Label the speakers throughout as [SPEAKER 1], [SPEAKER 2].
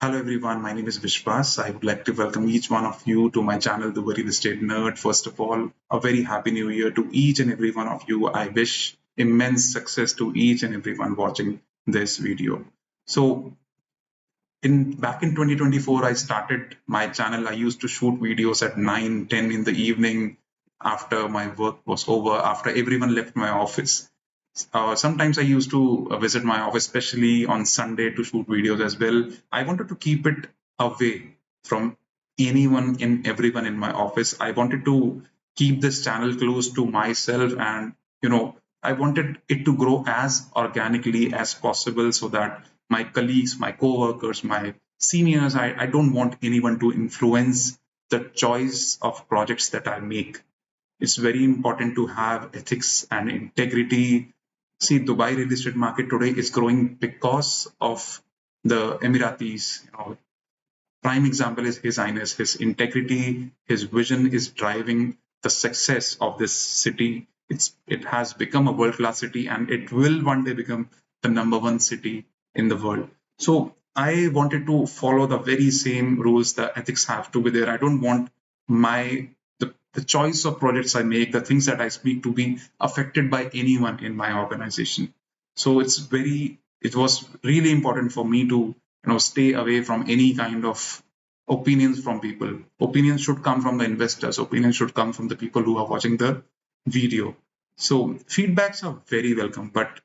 [SPEAKER 1] Hello everyone, my name is Viswaas. I would like to welcome each one of you to my channel, The Real Estate Nerd. First of all, a very happy new year to each and every one of you. I wish immense success to each and everyone watching this video. So, in back in 2024, I started my channel. I used to shoot videos at 9, 10 in the evening after my work was over, after everyone left my office. Sometimes I used to visit my office, especially on Sunday, to shoot videos as well. I wanted to keep it away from anyone and everyone in my office. I wanted to keep this channel close to myself, and I wanted it to grow as organically as possible so that my colleagues, my co-workers, my seniors, I don't want anyone to influence the choice of projects that I make. It's very important to have ethics and integrity. See, Dubai real estate market today is growing because of the Emiratis. Prime example is His Highness. His integrity, his vision is driving the success of this city. It has become a world-class city, and it will one day become the number one city in the world. So I wanted to follow the very same rules. The ethics have to be there. I don't want my the choice of projects I make, the things that I speak, to be affected by anyone in my organization. So it was really important for me to stay away from any kind of opinions from people. Opinions should come from the investors. Opinions should come from the people who are watching the video. So feedbacks are very welcome, but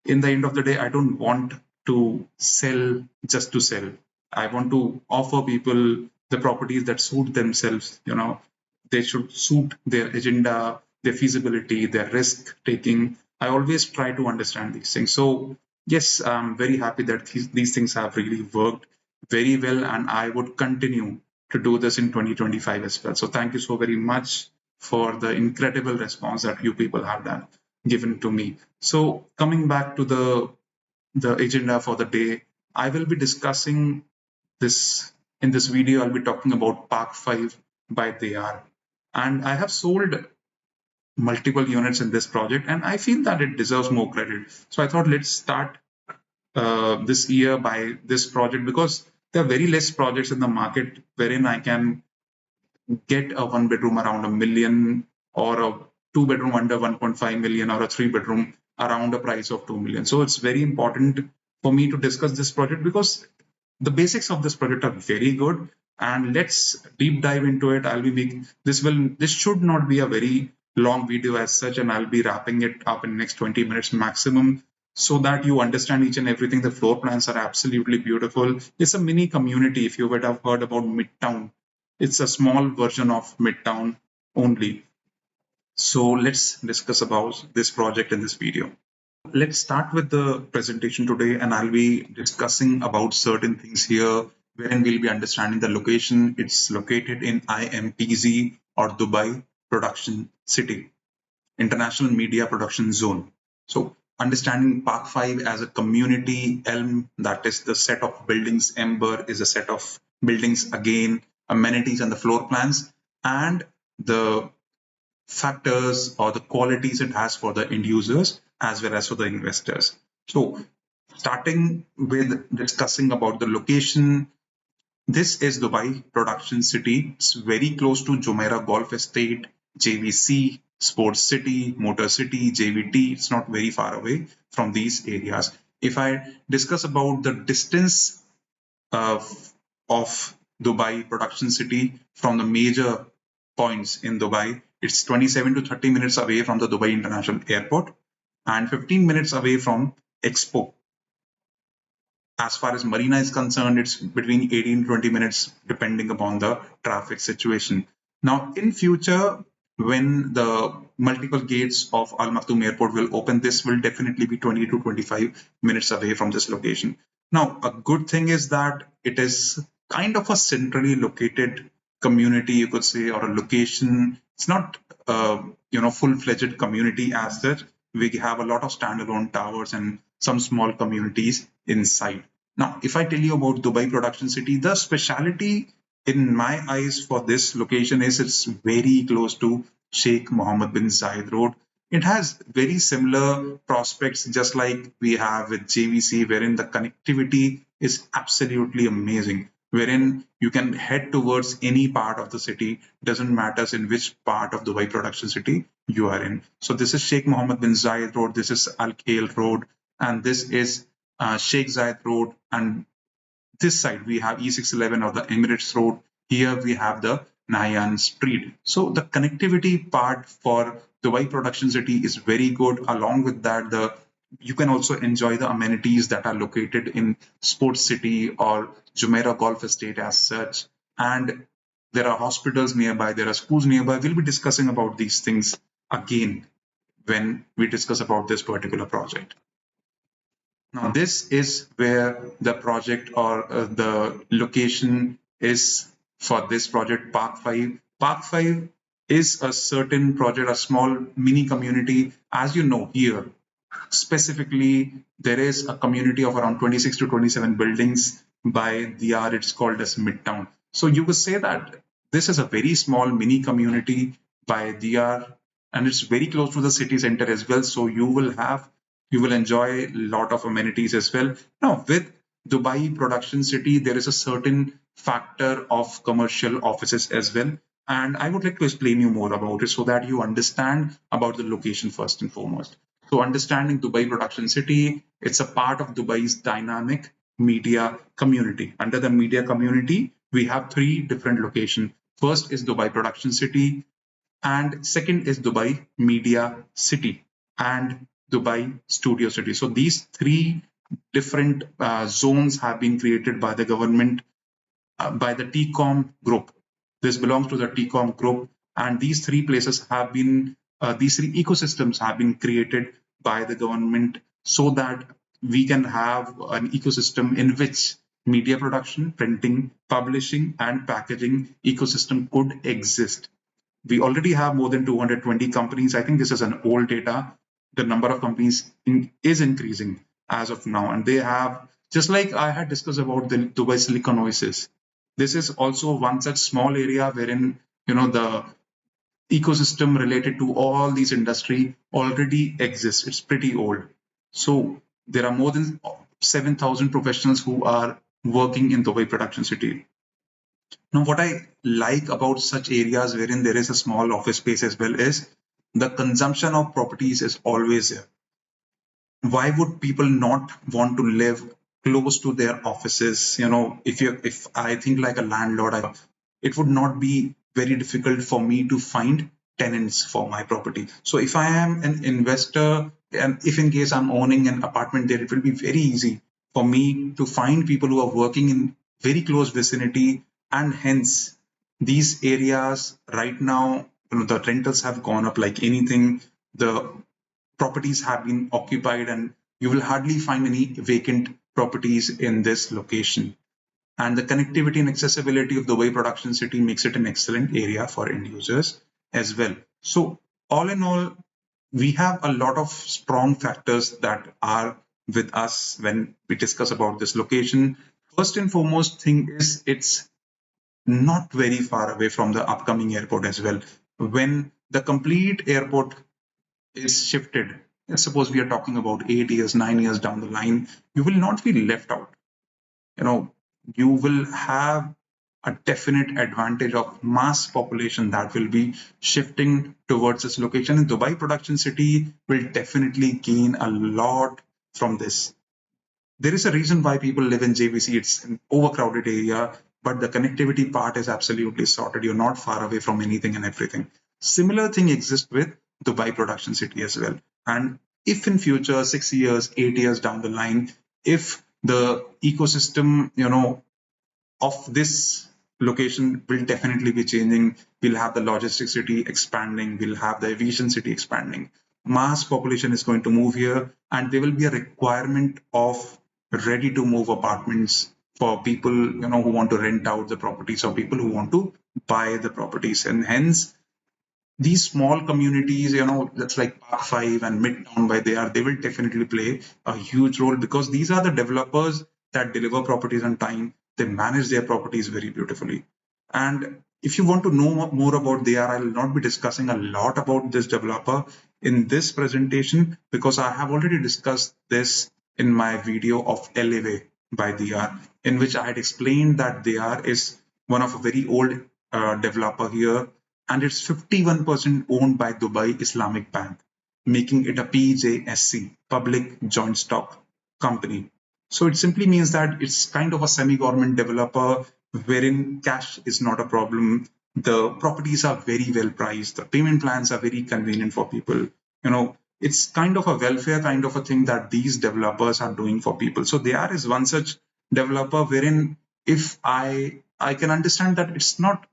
[SPEAKER 1] in the end of the day, I don't want to sell just to sell. I want to offer people the properties that suit themselves. They should suit their agenda, their feasibility, their risk taking. I always try to understand these things. So yes, I'm very happy that these things have really worked very well, and I would continue to do this in 2025 as well. So thank you so very much for the incredible response that you people have done given to me. So coming back to the agenda for the day, I will be discussing this in this video. I'll be talking about Park 5 by Deyaar. And I have sold multiple units in this project, and I feel that it deserves more credit. So I thought let's start this year by this project, because there are very less projects in the market wherein I can get a one bedroom around a million, or a two bedroom under 1.5 million, or a three bedroom around a price of 2 million. So it's very important for me to discuss this project because the basics of this project are very good, and let's deep dive into it. This should not be a very long video as such, and I'll be wrapping it up in next 20 minutes maximum, so that you understand each and everything. The floor plans are absolutely beautiful. It's a mini community. If you would have heard about Midtown, it's a small version of Midtown only. So let's discuss about this project in this video. Let's start with the presentation today, and I'll be discussing about certain things here, wherein we'll be understanding the location. It's located in IMPZ, or Dubai Production City, International Media Production Zone. So understanding Park 5 as a community, Elm, that is the set of buildings, Ember is a set of buildings, again, amenities and the floor plans, and the factors or the qualities it has for the end users as well as for the investors. So starting with discussing about the location, this is Dubai Production City. It's very close to Jumeirah Golf Estate, JVC, Sports City, Motor City, JVT. It's not very far away from these areas. If I discuss about the distance of Dubai Production City from the major points in Dubai, it's 27 to 30 minutes away from the Dubai International Airport and 15 minutes away from Expo. As far as Marina is concerned, it's between 18 to 20 minutes depending upon the traffic situation. Now, in future, when the multiple gates of Al Maktoum Airport will open, this will definitely be 20 to 25 minutes away from this location. Now, a good thing is that it is kind of a centrally located community, you could say, or a location. It's not full-fledged community as such. We have a lot of standalone towers and some small communities inside. Now, if I tell you about Dubai Production City, the speciality in my eyes for this location is it's very close to Sheikh Mohammed bin Zayed Road. It has very similar prospects, just like we have with JVC, wherein the connectivity is absolutely amazing, wherein you can head towards any part of the city, doesn't matter in which part of Dubai production city you are in. So this is Sheikh Mohammed bin Zayed Road, this is Al Khail Road, and this is Sheikh Zayed Road, and this side we have E611 or the Emirates Road. Here we have the Nahyan Street. So the connectivity part for Dubai Production City is very good. Along with that, the you can also enjoy the amenities that are located in Sports City or Jumeirah Golf Estate as such. And there are hospitals nearby, there are schools nearby. We'll be discussing about these things again when we discuss about this particular project. Now, this is where the project or the location is for this project, Park 5. Park 5 is a certain project, a small mini community. As you know, here specifically, there is a community of around 26 to 27 buildings by Deyaar. It's called as Midtown. So you could say that this is a very small mini community by Deyaar, and it's very close to the city center as well. So you will enjoy a lot of amenities as well. Now, with Dubai Production City, there is a certain factor of commercial offices as well. And I would like to explain you more about it so that you understand about the location first and foremost. So understanding Dubai Production City, it's a part of Dubai's dynamic media community. Under the media community, we have three different locations. First is Dubai Production City, and second is Dubai Media City, and Dubai Studio City. So these three different zones have been created by the government, by the TCOM group. This belongs to the TCOM group, and these three places have been, these three ecosystems have been created by the government so that we can have an ecosystem in which media production, printing, publishing, and packaging ecosystem could exist. We already have more than 220 companies. I think this is an old data. The number of companies is increasing as of now, and they have, just like I had discussed about the Dubai Silicon Oasis, this is also one such small area wherein the ecosystem related to all these industry already exists. It's pretty old. So there are more than 7,000 professionals who are working in Dubai Production City. Now, what I like about such areas wherein there is a small office space as well is the consumption of properties is always there. Why would people not want to live close to their offices? If I think like a landlord, it would not be very difficult for me to find tenants for my property. So if I am an investor, and if in case I'm owning an apartment there, it will be very easy for me to find people who are working in very close vicinity. And hence these areas right now, the rentals have gone up like anything. The properties have been occupied, and you will hardly find any vacant properties in this location. And the connectivity and accessibility of the Dubai Production City makes it an excellent area for end users as well. So all in all, we have a lot of strong factors that are with us when we discuss about this location. First and foremost thing is it's not very far away from the upcoming airport as well. When the complete airport is shifted, let's suppose we are talking about 8 years, 9 years down the line, you will not be left out. You will have a definite advantage of mass population that will be shifting towards this location. And Dubai Production City will definitely gain a lot from this. There is a reason why people live in JVC. It's an overcrowded area, but the connectivity part is absolutely sorted. You're not far away from anything and everything. Similar thing exists with Dubai Production City as well. And if in future, 6 years, 8 years down the line, if the ecosystem, of this location will definitely be changing. We'll have the logistics city expanding. We'll have the aviation city expanding. Mass population is going to move here, and there will be a requirement of ready to move apartments for people who want to rent out the properties or people who want to buy the properties. And hence these small communities, that's like Park 5 and Midtown by they will definitely play a huge role, because these are the developers that deliver properties on time. They manage their properties very beautifully. And if you want to know more about Deyaar, I will not be discussing a lot about this developer. in this presentation because I have already discussed this in my video of Elevate by Deyaar, in which I had explained that Deyaar is one of a very old developer here, and it's 51% owned by Dubai Islamic Bank, making it a PJSC, Public Joint Stock Company. So it simply means that it's kind of a semi-government developer wherein cash is not a problem. The properties are very well priced. The payment plans are very convenient for people. It's kind of a welfare kind of a thing that these developers are doing for people. So there is one such developer wherein if I can understand that it's not,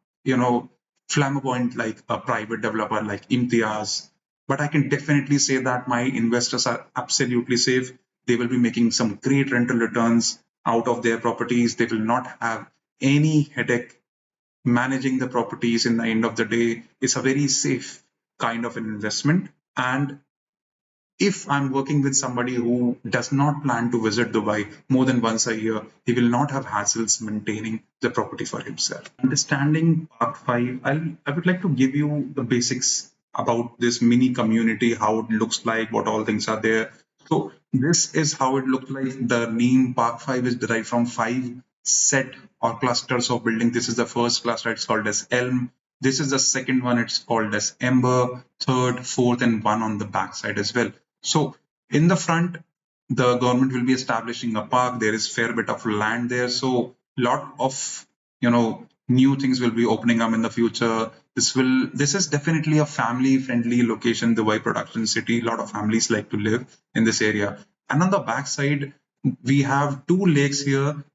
[SPEAKER 1] flamboyant like a private developer like Imtiaz, but I can definitely say that my investors are absolutely safe. They will be making some great rental returns out of their properties. They will not have any headache managing the properties. In the end of the day, it's a very safe kind of an investment. And if I'm working with somebody who does not plan to visit Dubai more than once a year, he will not have hassles maintaining the property for himself. Understanding Part 5, I would like to give you the basics about this mini community, how it looks like, what all things are there. So this is how it looks like. The name Park 5 is derived from five set or clusters of building. This is the first cluster, it's called as Elm. This is the second one, it's called as Ember, third, fourth, and one on the back side as well. So in the front, the government will be establishing a park. There is fair bit of land there. So lot of, new things will be opening up in the future. This is definitely a family friendly location, Dubai production city. A lot of families like to live in this area. And on the back side, we have two lakes here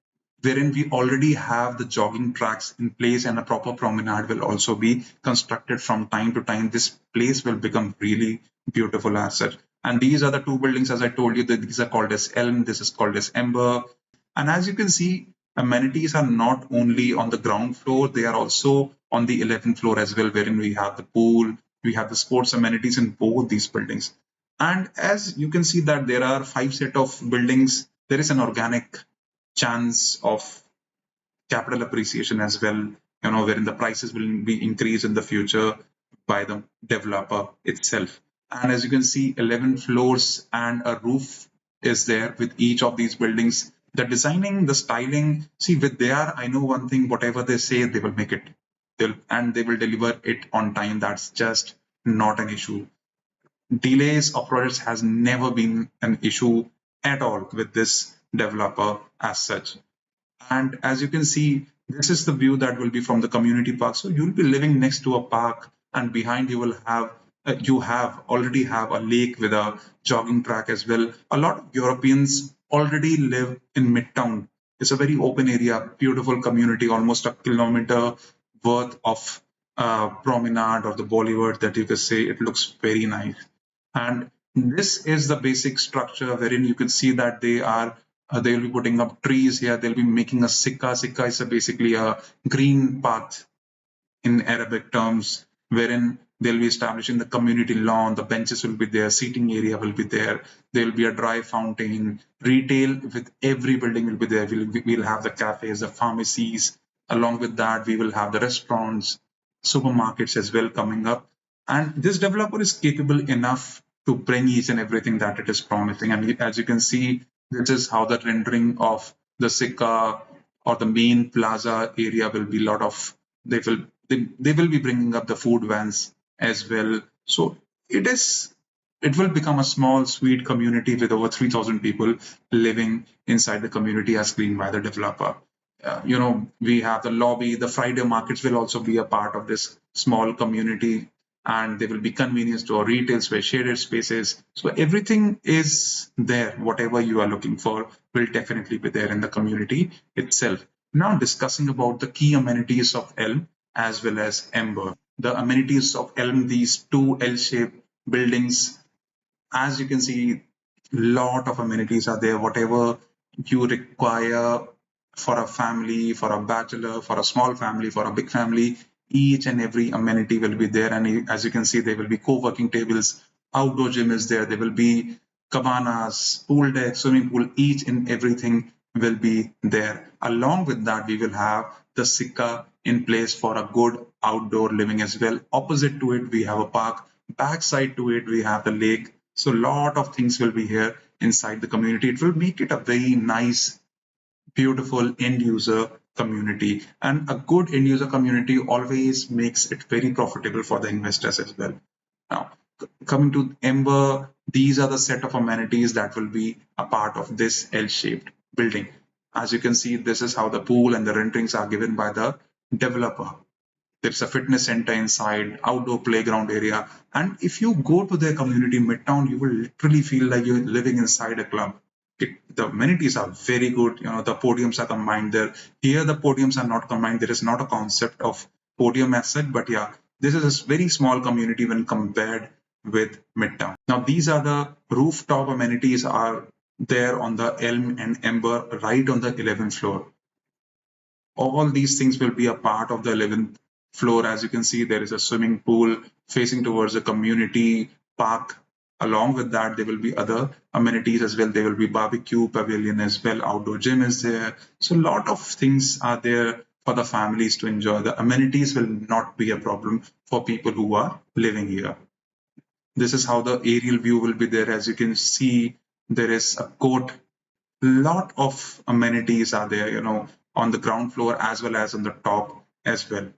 [SPEAKER 1] wherein we already have the jogging tracks in place, and a proper promenade will also be constructed from time to time. This place will become really beautiful as such. And these are the two buildings, as I told you, that these are called as Elm, this is called as Ember. And as you can see, amenities are not only on the ground floor, they are also on the 11th floor as well, wherein we have the pool, we have the sports amenities in both these buildings. And as you can see that there are five set of buildings, there is an organic chance of capital appreciation as well, wherein the prices will be increased in the future by the developer itself. And as you can see, 11 floors and a roof is there with each of these buildings. The designing, the styling, see with there, I know one thing, whatever they say, they will make it. And they will deliver it on time. That's just not an issue. Delays of projects has never been an issue at all with this developer as such. And as you can see, this is the view that will be from the community park. So you'll be living next to a park, and behind you will have you have already have a lake with a jogging track as well. A lot of Europeans already live in Midtown. It's a very open area, beautiful community, almost a kilometer worth of promenade or the Boulevard that you could say. It looks very nice. And this is the basic structure wherein you can see that they will be putting up trees here. They'll be making a sikka. Sikka is basically a green path in Arabic terms, wherein they'll be establishing the community lawn. The benches will be there. Seating area will be there. There will be a dry fountain. Retail with every building will be there. We'll have the cafes, the pharmacies. Along with that, we will have the restaurants, supermarkets as well coming up. And this developer is capable enough to bring each and everything that it is promising. And as you can see, this is how the rendering of the Sikka or the main plaza area will be. Lot of they will be bringing up the food vans as well. So it will become a small sweet community with over 3,000 people living inside the community as screened by the developer. We have the lobby. The Friday markets will also be a part of this small community, and there will be convenience store, retail space, shaded spaces. So everything is there. Whatever you are looking for will definitely be there in the community itself. Now discussing about the key amenities of Elm as well as Ember. The amenities of Elm, these two L-shaped buildings, as you can see, lot of amenities are there. Whatever you require for a family, for a bachelor, for a small family, for a big family, each and every amenity will be there. And as you can see, there will be co-working tables, outdoor gym is there, there will be cabanas, pool deck, swimming pool, each and everything will be there. Along with that, we will have the Sikka in place for a good outdoor living as well. Opposite to it, we have a park backside to it we have the lake. So a lot of things will be here inside the community. It will make it a very nice, beautiful end user community, and a good end user community always makes it very profitable for the investors as well. Now, coming to Ember, these are the set of amenities that will be a part of this L-shaped building. As you can see, this is how the pool and the renderings are given by the developer. There's a fitness center inside, outdoor playground area. And if you go to their community midtown, you will literally feel like you're living inside a club. The amenities are very good. The podiums are combined there. Here, the podiums are not combined. There is not a concept of podium as such, but yeah, this is a very small community when compared with Midtown. Now, these are the rooftop amenities are there on the Elm and Ember right on the 11th floor. All these things will be a part of the 11th floor. As you can see, there is a swimming pool facing towards a community park. Along with that, there will be other amenities as well. There will be barbecue pavilion as well. Outdoor gym is there. So a lot of things are there for the families to enjoy. The amenities will not be a problem for people who are living here. This is how the aerial view will be there. As you can see, there is a court. Lot of amenities are there, on the ground floor as well as on the top as well.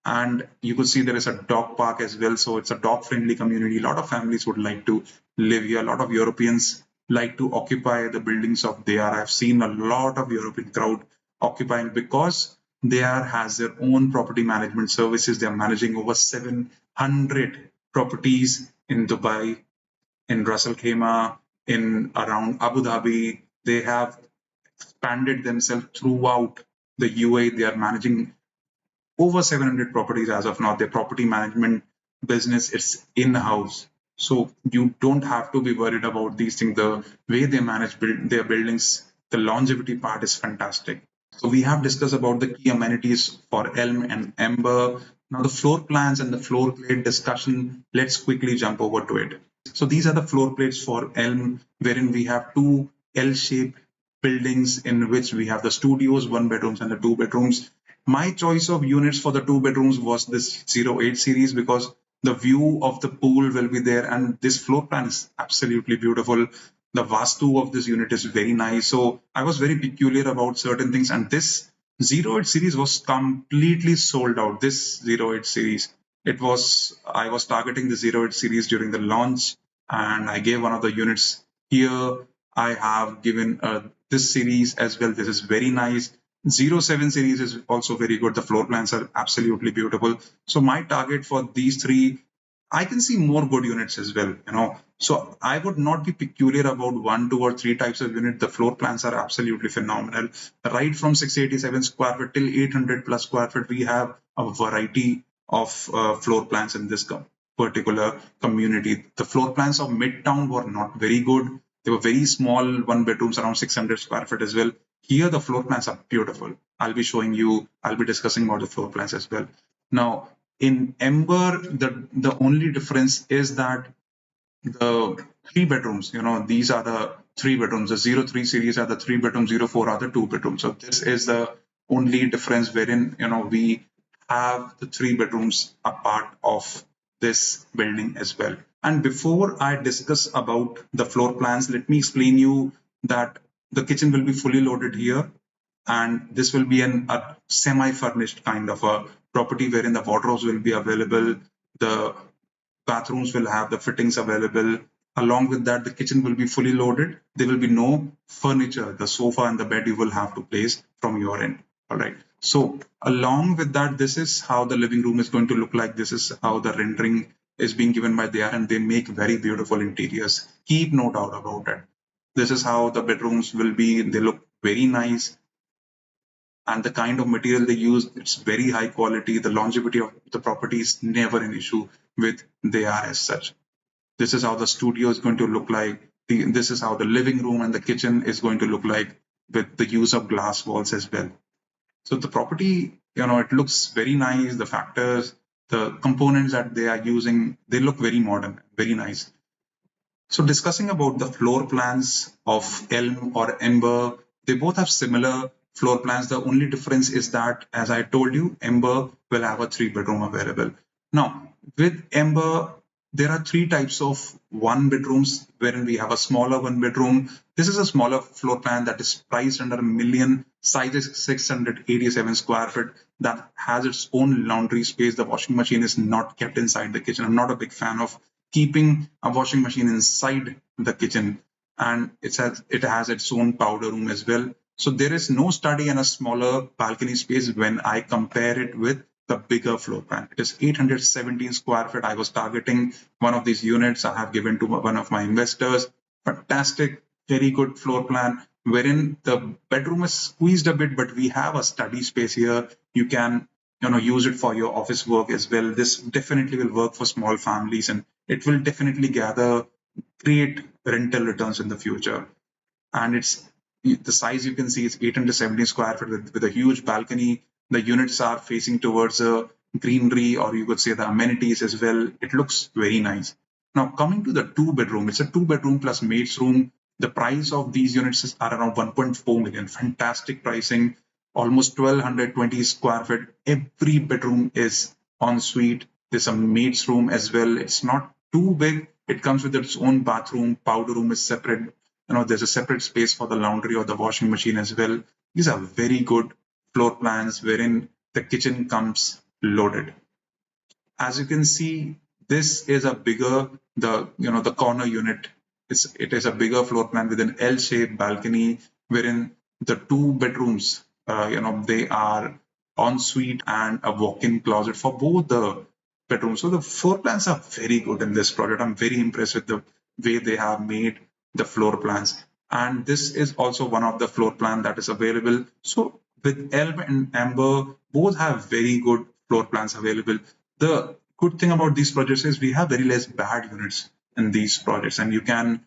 [SPEAKER 1] And you could see there is a dog park as well. So it's a dog friendly community. A lot of families would like to live here. A lot of Europeans like to occupy the buildings of Deyaar. I've seen a lot of European crowd occupying because Deyaar has their own property management services. They're managing over 700 properties in Dubai, in Ras Al Khaimah, in around Abu Dhabi. They have expanded themselves throughout the UAE. They are managing over 700 properties as of now. Their property management business is in-house. So you don't have to be worried about these things. The way they manage their buildings, the longevity part is fantastic. So we have discussed about the key amenities for Elm and Ember. Now the floor plans and the floor plate discussion, let's quickly jump over to it. So these are the floor plates for Elm, wherein we have two L-shaped buildings in which we have the studios, one bedrooms and the two bedrooms. My choice of units for the two bedrooms was this 08 series because the view of the pool will be there, and this floor plan is absolutely beautiful. The vastu of this unit is very nice. So I was very peculiar about certain things, and this 08 series was completely sold out. This 08 series, I was targeting the 08 series during the launch, and I gave one of the units here. I have given this series as well. This is very nice. 07 series is also very good. The floor plans are absolutely beautiful. So my target for these three, I can see more good units as well, So I would not be peculiar about one, two, or three types of unit. The floor plans are absolutely phenomenal. Right from 687 square feet till 800 plus square feet, we have a variety of floor plans in this particular community. The floor plans of Midtown were not very good. They were very small, one bedrooms around 600 square feet as well. Here, the floor plans are beautiful. I'll be discussing about the floor plans as well. Now, in Ember, the only difference is that the three bedrooms, these are the three bedrooms. The 03 series are the three bedrooms, 04 are the two bedrooms. So this is the only difference wherein, we have the three bedrooms a part of this building as well. And before I discuss about the floor plans, let me explain you that the kitchen will be fully loaded here, and this will be a semi-furnished kind of a property wherein the wardrobes will be available, the bathrooms will have the fittings available. Along with that, the kitchen will be fully loaded. There will be no furniture. The sofa and the bed you will have to place from your end. All right. So along with that, this is how the living room is going to look like. This is how the rendering is being given by Deyaar, and they make very beautiful interiors. Keep no doubt about it. This is how the bedrooms will be. They look very nice, and the kind of material they use, it's very high quality. The longevity of the property is never an issue with Deyaar as such. This is how the studio is going to look like. This is how the living room and the kitchen is going to look like with the use of glass walls as well. So the property, it looks very nice. The factors, the components that they are using, they look very modern, very nice. So discussing about the floor plans of Elm or Ember, they both have similar floor plans. The only difference is that, as I told you, Ember will have a three bedroom available. Now, with Ember, there are three types of one bedrooms wherein we have a smaller one bedroom. This is a smaller floor plan that is priced under a million, size is 687 square feet, that has its own laundry space. The washing machine is not kept inside the kitchen. I'm not a big fan of keeping a washing machine inside the kitchen, and it has its own powder room as well. So there is no study and a smaller balcony space when I compare it with the bigger floor plan. It is 817 square feet. I was targeting one of these units. I have given to one of my investors. Fantastic, very good floor plan, wherein the bedroom is squeezed a bit, but we have a study space here. You can use it for your office work as well. This definitely will work for small families, and it will definitely create rental returns in the future. And it's the size, you can see, it's 870 square feet with a huge balcony. The units are facing towards a greenery, or you could say the amenities as well. It looks very nice. Now coming to the two bedroom, it's a two bedroom plus maid's room. The price of these units are around 1.4 million. Fantastic pricing, almost 1220 square feet. Every bedroom is en suite. There's a maid's room as well. It's not too big. It comes with its own bathroom. Powder room is separate. There's a separate space for the laundry or the washing machine as well. These are very good floor plans wherein the kitchen comes loaded. As you can see, this is a bigger, the corner unit. It is a bigger floor plan with an L-shaped balcony wherein the two bedrooms, they are ensuite and a walk-in closet for both the bedrooms. So the floor plans are very good in this project. I'm very impressed with the way they have made the floor plans. And this is also one of the floor plan that is available. So with Elm and Ember, both have very good floor plans available. The good thing about these projects is we have very less bad units in these projects, and you can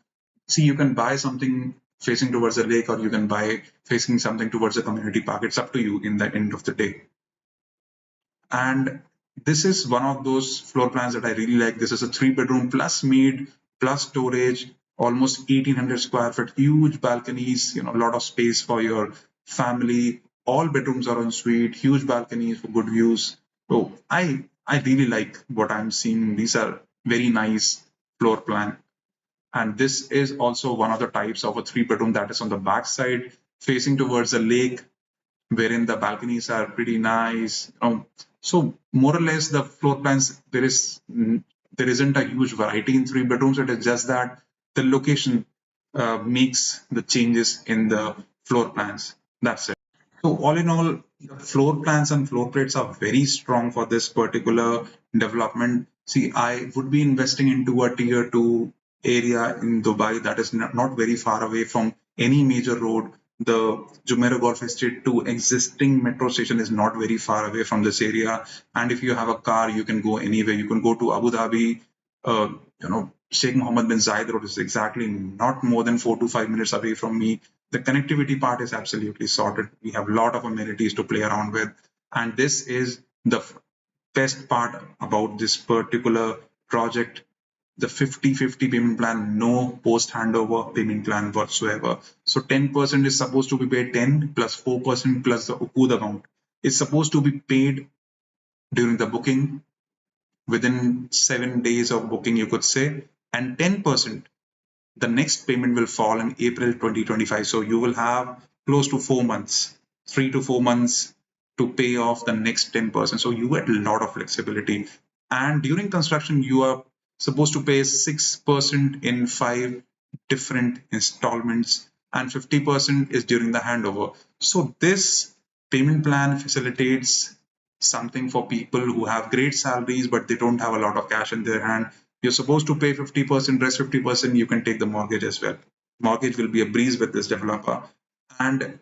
[SPEAKER 1] buy something facing towards the lake, or you can buy facing something towards the community park. It's up to you in the end of the day. And this is one of those floor plans that I really like. This is a three bedroom plus maid plus storage, almost 1800 square feet, huge balconies, a lot of space for your family. All bedrooms are en suite, huge balconies for good views. So I really like what I'm seeing. These are very nice floor plan. And this is also one of the types of a three bedroom that is on the back side facing towards the lake, wherein the balconies are pretty nice. So more or less the floor plans, there isn't a huge variety in three bedrooms. It is just that the location makes the changes in the floor plans. That's it. So all in all, the floor plans and floor plates are very strong for this particular development. See, I would be investing into a tier two area in Dubai that is not very far away from any major road. The Jumeirah Golf Estate to existing metro station is not very far away from this area. And if you have a car, you can go anywhere. You can go to Abu Dhabi. Sheikh Mohammed bin Zayed Road is exactly not more than 4 to 5 minutes away from me. The connectivity part is absolutely sorted. We have a lot of amenities to play around with. And this is the best part about this particular project. The 50-50 payment plan, no post handover payment plan whatsoever. So 10% is supposed to be paid, 10 plus 4% plus the Uqud amount is supposed to be paid during the booking within 7 days of booking, you could say, and 10% the next payment will fall in April 2025. So you will have close to 4 months, 3 to 4 months to pay off the next 10%. So you get a lot of flexibility. And during construction, you are supposed to pay 6% in 5 different installments, and 50% is during the handover. So this payment plan facilitates something for people who have great salaries, but they don't have a lot of cash in their hand. You're supposed to pay 50%, rest 50%, you can take the mortgage as well. Mortgage will be a breeze with this developer. And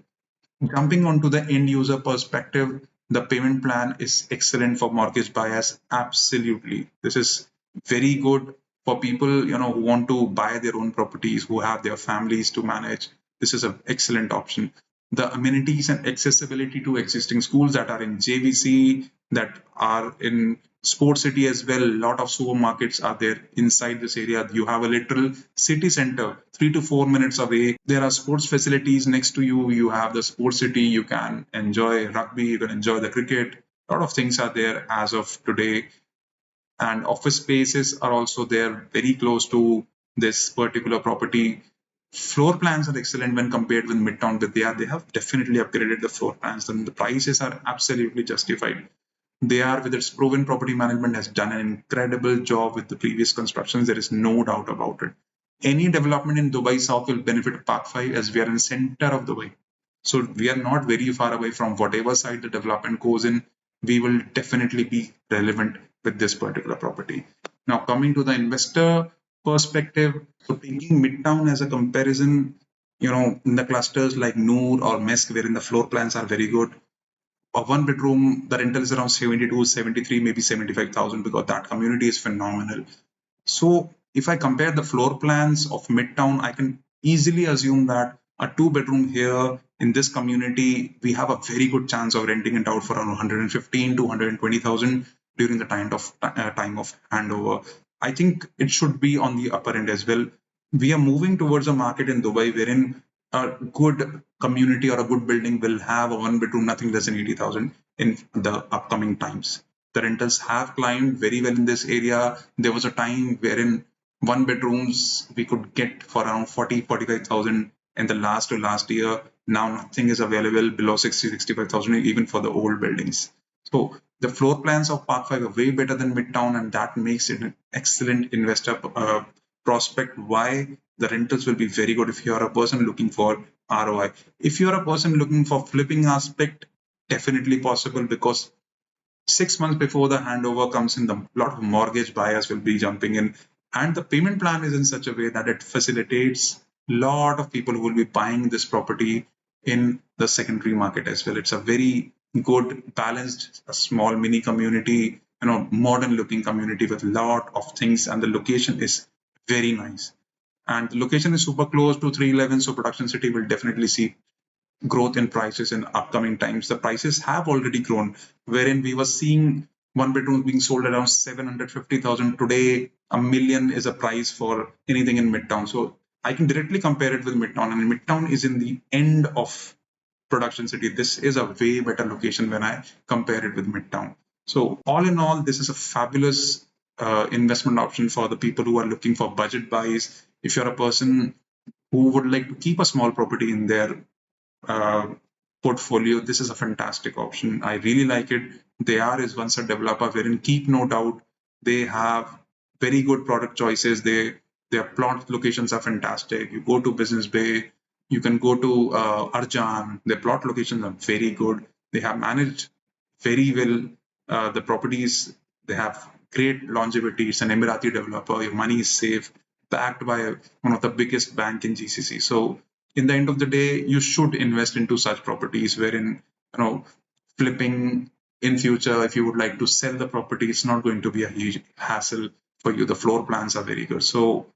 [SPEAKER 1] jumping onto the end user perspective, the payment plan is excellent for mortgage buyers. Absolutely. This is very good for people, who want to buy their own properties, who have their families to manage. This is an excellent option. The amenities and accessibility to existing schools that are in JVC, that are in Sports City as well. A lot of supermarkets are there inside this area. You have a literal city center 3 to 4 minutes away. There are sports facilities next to you. You have the Sports City. You can enjoy rugby. You can enjoy the cricket. A lot of things are there as of today. and office spaces are also there very close to this particular property. Floor plans are excellent when compared with Midtown Vidya. They have definitely upgraded the floor plans, and the prices are absolutely justified. Deyaar, with its proven property management, has done an incredible job with the previous constructions. There is no doubt about it. Any development in Dubai South will benefit Park 5 as we are in the center of Dubai. So we are not very far away from whatever side the development goes in. We will definitely be relevant with this particular property. Now, coming to the investor perspective, so taking Midtown as a comparison, in the clusters like Noor or Mesk, wherein the floor plans are very good, a one bedroom, the rental is around 72, 73, maybe 75,000 because that community is phenomenal. So if I compare the floor plans of Midtown, I can easily assume that a two bedroom here in this community, we have a very good chance of renting it out for around 115 to 120,000 during the time of handover. I think it should be on the upper end as well. We are moving towards a market in Dubai wherein a good community or a good building will have a one bedroom nothing less than 80,000 in the upcoming times. The rentals have climbed very well in this area. There was a time wherein one bedrooms we could get for around 40-45,000 in the last year. Now nothing is available below 60-65,000 even for the old buildings. So the floor plans of Park 5 are way better than Midtown, and that makes it an excellent investor prospect. Why? The rentals will be very good if you're a person looking for ROI. If you're a person looking for flipping aspect, definitely possible because 6 months before the handover comes in, a lot of mortgage buyers will be jumping in, and the payment plan is in such a way that it facilitates a lot of people who will be buying this property in the secondary market as well. It's a very good, balanced, a small mini community, modern looking community with a lot of things, and the location is very nice. And the location is super close to 311, so Production City will definitely see growth in prices in upcoming times. The prices have already grown, wherein we were seeing one bedrooms being sold around 750,000. Today, a million is a price for anything in Midtown. So I can directly compare it with Midtown, and Midtown is in the end of Production City. This is a way better location when I compare it with Midtown. So all in all, this is a fabulous investment option for the people who are looking for budget buys. If you're a person who would like to keep a small property in their uh, portfolio, this is a fantastic option. I really like it. Deyaar is once a developer wherein keep no doubt they have very good product choices. Their plot locations are fantastic. You go to Business Bay, you can go to Arjan. Their plot locations are very good. They have managed very well the properties. They have great longevity. It's an Emirati developer. Your money is safe, backed by one of the biggest bank in GCC. So in the end of the day, you should invest into such properties wherein flipping in future, if you would like to sell the property, it's not going to be a huge hassle for you. The floor plans are very good. So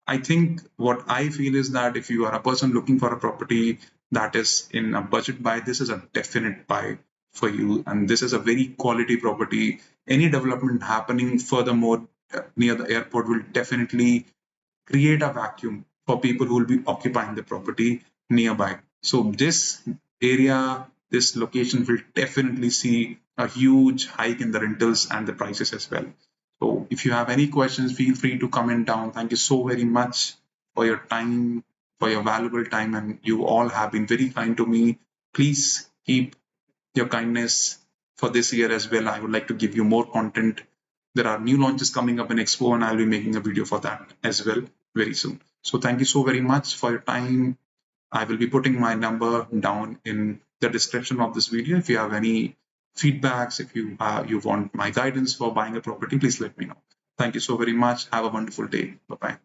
[SPEAKER 1] I think what I feel is that if you are a person looking for a property that is in a budget buy, this is a definite buy for you, and this is a very quality property. Any development happening furthermore near the airport will definitely create a vacuum for people who will be occupying the property nearby. So this area, this location will definitely see a huge hike in the rentals and the prices as well. So if you have any questions, feel free to comment down. Thank you so very much for your time, for your valuable time, and you all have been very kind to me. Please keep your kindness for this year as well. I would like to give you more content. There are new launches coming up in Expo, and I'll be making a video for that as well very soon. So thank you so very much for your time. I will be putting my number down in the description of this video. If you have any feedbacks, if you want my guidance for buying a property, please let me know. Thank you so very much. Have a wonderful day. Bye bye.